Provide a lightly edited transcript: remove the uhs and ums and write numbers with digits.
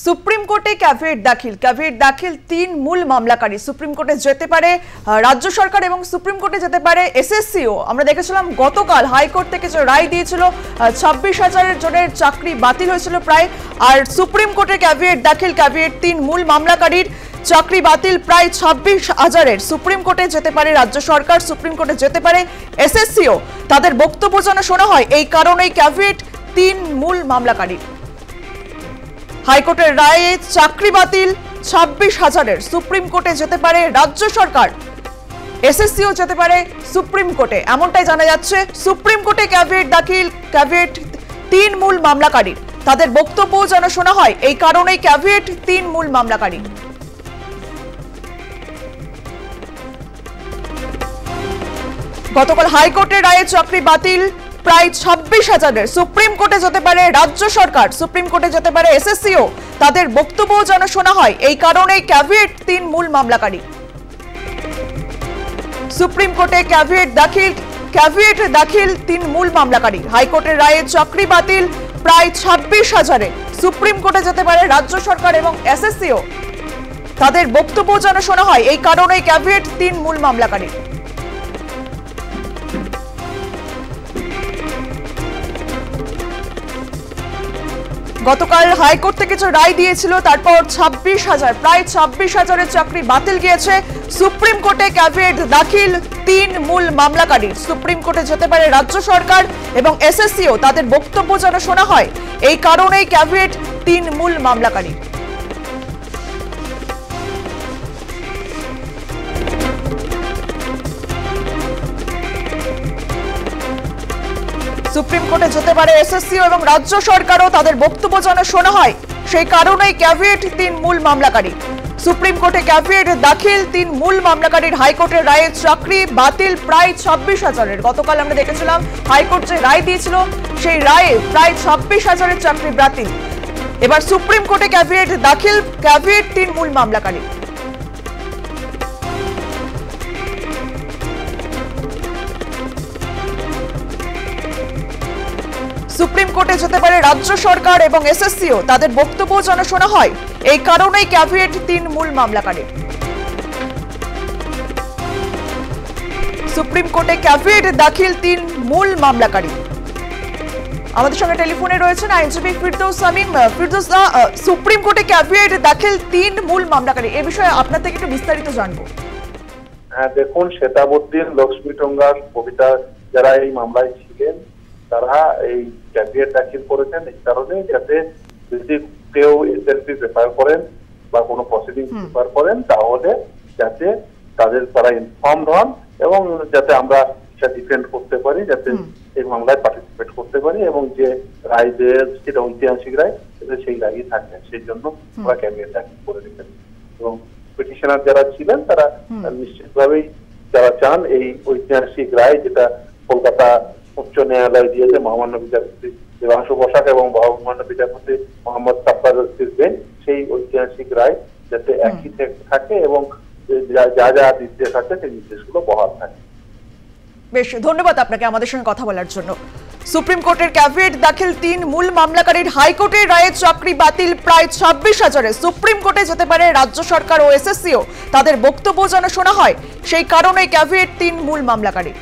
Supreme কোর্টে caveat দাখিল 3 মূল মামলাকারী সুপ্রিম কোর্টে যেতে পারে রাজ্য সরকার এবং সুপ্রিম কোর্টে যেতে পারে এসএসসিও। আমরা দেখেছিলাম গতকাল হাইকোর্ট থেকে যে রায় দিয়েছিল 26,000 জনের চাকরি বাতিল হয়েছিল প্রায়, আর সুপ্রিম কোর্টে ক্যাভিয়েট 3 মূল মামলাকারীর চাকরি বাতিল প্রায় 26,000-এর। সুপ্রিম কোর্টে যেতে পারে রাজ্য সরকার, সুপ্রিম কোর্টে যেতে পারে এসএসসিও। তাদের বক্তব্য যেন শোনা হয়, এই কারণেই ক্যাভিয়েট 3 মূল মামলাকারী। হাইকোর্টের রায়ে চাকরি বাতিল 26,000-এর। সুপ্রিম কোর্টে যেতে পারে রাজ্য সরকার, এসএসসিও যেতে পারে সুপ্রিম কোর্টে, এমনটাই জানা যাচ্ছে। সুপ্রিম কোর্টে ক্যাভিয়েট 3 মূল মামলাকারী, তাদের বক্তব্য যেন শোনা হয়, এই কারণেই ক্যাভিয়েট 3 মূল মামলাকারী। গতকাল হাইকোর্টের রায়ে চাকরি বাতিল প্রায় 26,000-এর। সুপ্রিম কোর্টে যেতে পারে রাজ্য সরকার, সুপ্রিম কোর্টে যেতে পারে এসএসসিও, তাদের বক্তব্য যেন শোনা হয়, এই কারণেই ক্যাভিয়েট 3 মূল মামলাকারী। সুপ্রিম কোর্টে ক্যাভিয়েট দাখিল 3 মূল মামলাকারী। হাইকোর্টের রায়ে চাকরি বাতিল প্রায় 26,000-এর। সুপ্রিম কোর্টে যেতে পারে রাজ্য সরকার এবং এসএসসিও, তাদের বক্তব্য যেন শোনা হয়, এই কারণেই ক্যাভিয়েট 3 মূল মামলাকারী। গতকাল হাইকোর্ট থেকে যে রায় দিয়েছিল তারপর প্রায় 26,000-এর চাকরি বাতিল গিয়েছে। সুপ্রিম কোর্টে ক্যাভিয়েট দাখিল 3 মূল মামলাকারী। সুপ্রিম কোর্টে যেতে পারে রাজ্য সরকার এবং এসএসসিও, তাদের বক্তব্য যেন শোনা হয়, এই কারণেই ক্যাভিয়েট 3 মূল মামলাকারী। সুপ্রিম কোর্টে যেতে পারে এসএসসিও এবং রাজ্য সরকারও, তাদের বক্তব্য যেন শোনা হয়, সেই কারণেই ক্যাভিয়েট 3 মূল মামলাকারী। সুপ্রিম কোর্টে ক্যাভিয়েট দাখিল 3 মূল মামলাকারীর। হাইকোর্টের রায়ে চাকরি বাতিল প্রায় 26,000-এর। গতকাল আমরা দেখেছিলাম হাইকোর্ট যে রায় দিয়েছিল, সেই রায়ে প্রায় 26,000-এর চাকরি বাতিল। এবার সুপ্রিম কোর্টে ক্যাভিয়েট 3 মূল মামলাকারী। সুপ্রিম কোর্টে যেতে পারে রাজ্য সরকার এবং এসএসসিও, তাদের বক্তব্য যেন শোনা হয়, এই কারণেই ক্যাভিয়েট 3 মূল মামলাকারী। সুপ্রিম কোর্টে ক্যাভিয়েট দাখিল 3 মূল মামলাকারী। আমাদের সঙ্গে টেলিফোনে রয়েছেন আইনজীবী ফিরদৌস শামীম। ফিরদৌস, সুপ্রিম কোর্টে ক্যাভিয়েট দাখিল 3 মূল মামলাকারী, এ বিষয়ে আপনার থেকে একটু বিস্তারিত জানবো। হ্যাঁ, দেখুন, শ্বেতাবুদ্দিন, লক্ষ্মী টঙ্গার, কবিতা যারা এই মামলায় ছিলেন, তারা এই ক্যাভিয়েট দাখিল করেছেন এই কারণে, যাতে যদি কেউ এসএলপি প্রেফার করেন বা কোনো প্রসিডিং প্রেফার করেন, তাহলে যাতে তারা ইনফর্মড হন এবং যাতে আমরা সেটা ডিফেন্ড করতে পারি, যাতে এই মামলায় পার্টিসিপেট করতে পারি এবং যে রায় সেটা ঐতিহাসিক রায়, সেই রায়ই থাকবে। সেই জন্য আমরা ক্যাভিয়েট দাখিল করে রেখেছি এবং পিটিশনার যারা ছিলেন তারা নিশ্চিতভাবেই যারা চান এই ঐতিহাসিক রায়, যেটা কলকাতা উচ্চ ন্যায়ালয় দিয়েছে মহামান্য বিচারপতি দেবাংশু বসাক এবং মহামান্য বিচারপতি মোহাম্মদ সাফারুদ্দিনের বেঞ্চ, সেই ঐতিহাসিক রায় যাতে একই থাকে এবং যা যা নির্দেশ আছে সেই নির্দেশগুলো বহাল থাকে। বেশ, ধন্যবাদ আপনাকে আমাদের সঙ্গে কথা বলার জন্য। সুপ্রিম কোর্টের ক্যাভিয়েট দাখিল 3 মূল মামলাকারীর। হাইকোর্টের রায়ে চাকরি বাতিল প্রায় 26,000-এর। সুপ্রিম কোর্টে যেতে পারে রাজ্য সরকার ও এসএসসিও, তাদের বক্তব্য যেন শোনা হয়, সেই কারণে ক্যাভিয়েট 3 মূল মামলাকারী।